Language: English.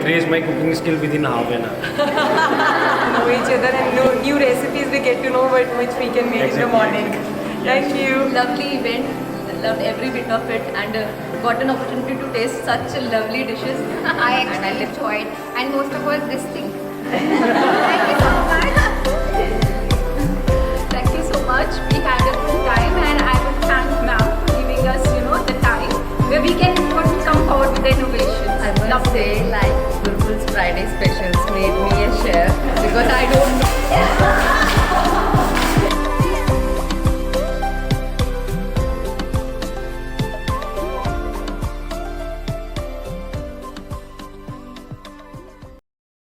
raise my cooking skill within half an hour. Know each other and know new recipes we get to know which we can make in the morning. Thank you. Lovely event, loved every bit of it, and got an opportunity to taste such lovely dishes. I actually enjoyed, and most of all this thing. Thank you so much. Thank you so much. We had a good time, and I would thank ma'am for giving us, the time where we can come forward with the innovations. I must say, like Gurukul's Friday specials made me a chef because I